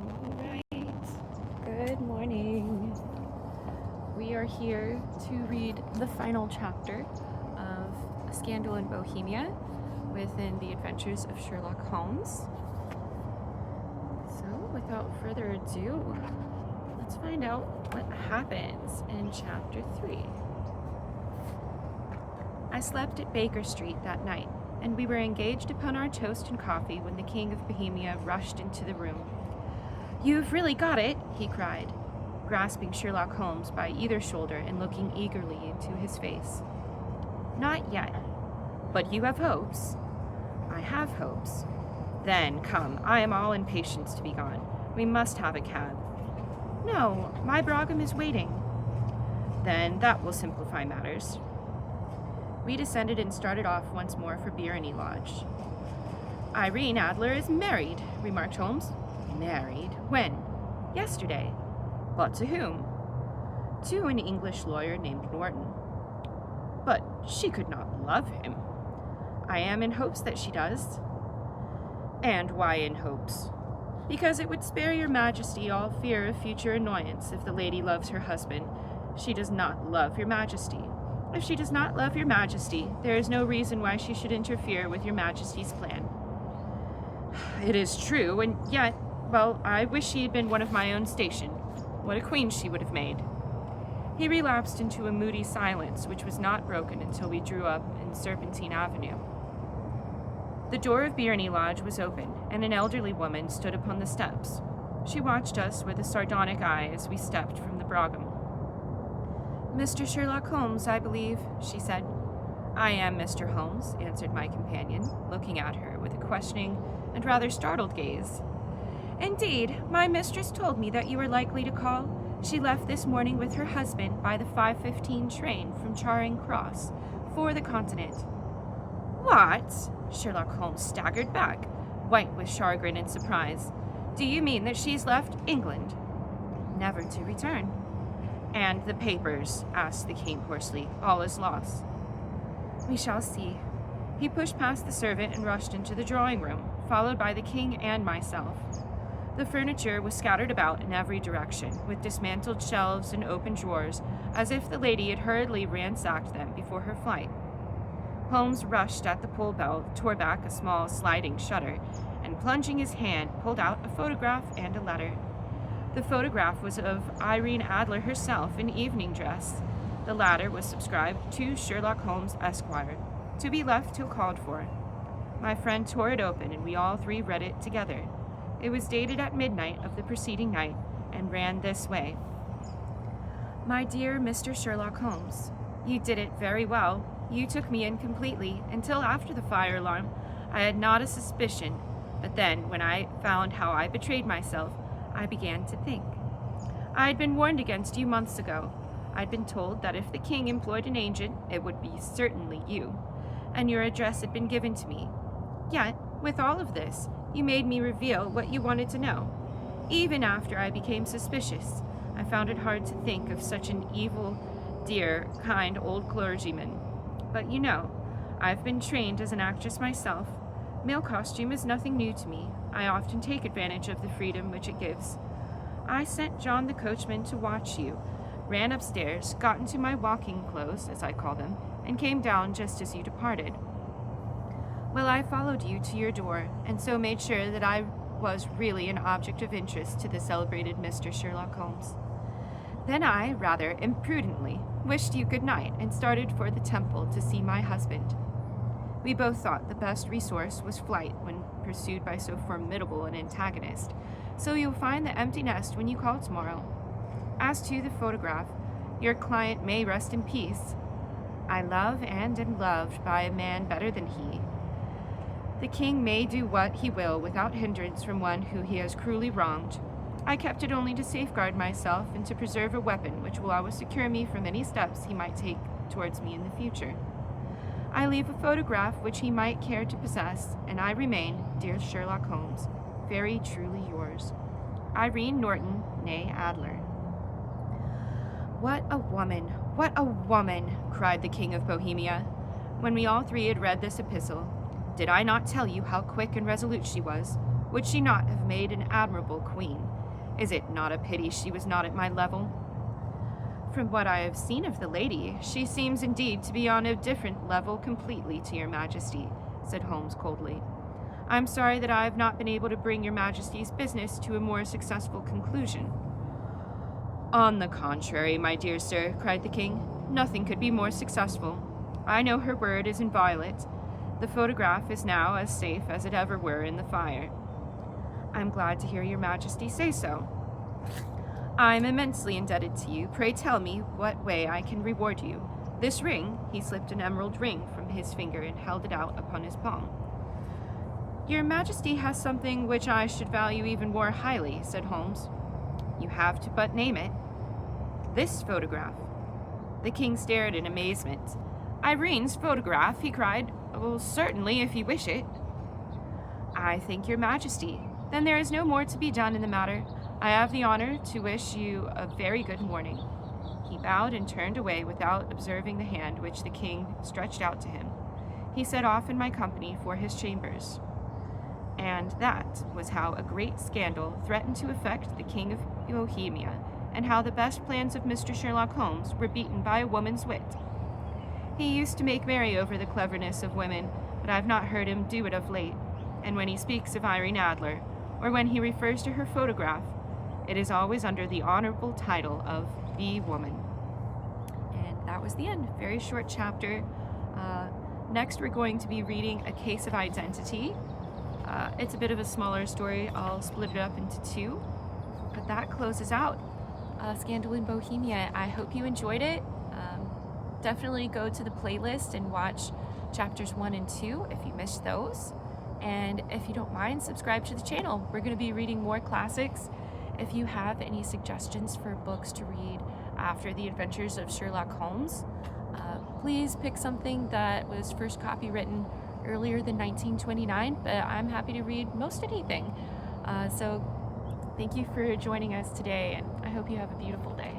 Alright, good morning. We are here to read the final chapter of A Scandal in Bohemia within the adventures of Sherlock Holmes. So, without further ado, let's find out what happens in chapter 3. I slept at Baker Street that night, and we were engaged upon our toast and coffee when the King of Bohemia rushed into the room. "You've really got it," he cried, grasping Sherlock Holmes by either shoulder and looking eagerly into his face. "Not yet. But you have hopes?" "I have hopes." "Then, come, I am all impatience to be gone. We must have a cab." "No, my brougham is waiting." "Then that will simplify matters." We descended and started off once more for Irene Lodge. "Irene Adler is married," remarked Holmes. "Married? When?" "Yesterday." "But to whom?" "To an English lawyer named Norton." "But she could not love him." "I am in hopes that she does." "And why in hopes?" "Because it would spare your Majesty all fear of future annoyance if the lady loves her husband. She does not love your Majesty. If she does not love your Majesty, there is no reason why she should interfere with your Majesty's plan." "It is true, and yet, well, I wish she had been one of my own station. What a queen she would have made." He relapsed into a moody silence, which was not broken until we drew up in Serpentine Avenue. The door of Irene Lodge was open, and an elderly woman stood upon the steps. She watched us with a sardonic eye as we stepped from the brougham. "Mr. Sherlock Holmes, I believe," she said. "I am Mr. Holmes," answered my companion, looking at her with a questioning and rather startled gaze. "Indeed, my mistress told me that you were likely to call. She left this morning with her husband by the 5:15 train from Charing Cross for the Continent." "What?" Sherlock Holmes staggered back, white with chagrin and surprise. "Do you mean that she's left England?" "Never to return." "And the papers?" asked the king hoarsely. "All is lost." "We shall see." He pushed past the servant and rushed into the drawing room, followed by the king and myself. The furniture was scattered about in every direction, with dismantled shelves and open drawers, as if the lady had hurriedly ransacked them before her flight. Holmes rushed at the pull bell, tore back a small sliding shutter, and plunging his hand, pulled out a photograph and a letter. The photograph was of Irene Adler herself in evening dress. The latter was subscribed to Sherlock Holmes, Esquire, to be left till called for. My friend tore it open, and we all three read it together. It was dated at midnight of the preceding night, and ran this way. "My dear Mr. Sherlock Holmes, you did it very well. You took me in completely. Until after the fire alarm, I had not a suspicion. But then, when I found how I betrayed myself, I began to think. I had been warned against you months ago. I'd been told that if the king employed an agent, it would be certainly you, and your address had been given to me. Yet, with all of this, you made me reveal what you wanted to know. Even after I became suspicious, I found it hard to think of such an evil, dear, kind old clergyman. But you know, I've been trained as an actress myself. Male costume is nothing new to me. I often take advantage of the freedom which it gives. I sent John the coachman to watch you, ran upstairs, got into my walking clothes, as I call them, and came down just as you departed. Well, I followed you to your door, and so made sure that I was really an object of interest to the celebrated Mr. Sherlock Holmes. Then I, rather imprudently, wished you good night and started for the temple to see my husband. We both thought the best resource was flight when pursued by so formidable an antagonist, so you'll find the empty nest when you call tomorrow. As to the photograph, your client may rest in peace. I love and am loved by a man better than he. The king may do what he will without hindrance from one who he has cruelly wronged. I kept it only to safeguard myself and to preserve a weapon which will always secure me from any steps he might take towards me in the future. I leave a photograph which he might care to possess, and I remain, dear Sherlock Holmes, very truly yours, Irene Norton, née Adler." "What a woman! What a woman!" cried the King of Bohemia. When we all three had read this epistle, "Did I not tell you how quick and resolute she was? would she not have made an admirable queen? Is it not a pity she was not at my level? From what I have seen of the lady, she seems indeed to be on a different level completely to your majesty, said Holmes coldly. I'm sorry that I have not been able to bring your majesty's business to a more successful conclusion. On the contrary, my dear sir, cried the king, nothing could be more successful. I know her word is inviolate. The photograph is now as safe as it ever were in the fire. I'm glad to hear your majesty say so. I'm immensely indebted to you. Pray tell me what way I can reward you. This ring, he slipped an emerald ring from his finger and held it out upon his palm. Your majesty has something which I should value even more highly, said Holmes. You have to but name it. This photograph. The king stared in amazement. Irene's photograph, he cried. Well, certainly, if you wish it. I thank your majesty. Then there is no more to be done in the matter. I have the honor to wish you a very good morning. He bowed and turned away without observing the hand which the king stretched out to him. He set off in my company for his chambers. And that was how a great scandal threatened to affect the King of Bohemia, and how the best plans of Mr. Sherlock Holmes were beaten by a woman's wit. He used to make merry over the cleverness of women, but I have not heard him do it of late, and when he speaks of Irene Adler, or when he refers to her photograph, it is always under the honorable title of the woman. And that was the end. Very short chapter. Next, we're going to be reading A Case of Identity. It's a bit of a smaller story. I'll split it up into two. But that closes out Scandal in Bohemia. I hope you enjoyed it. Definitely go to the playlist and watch chapters 1 and 2 if you missed those. And if you don't mind, subscribe to the channel. We're going to be reading more classics. If you have any suggestions for books to read after the adventures of Sherlock Holmes, please pick something that was first copywritten earlier than 1929, but I'm happy to read most anything. So thank you for joining us today, and I hope you have a beautiful day.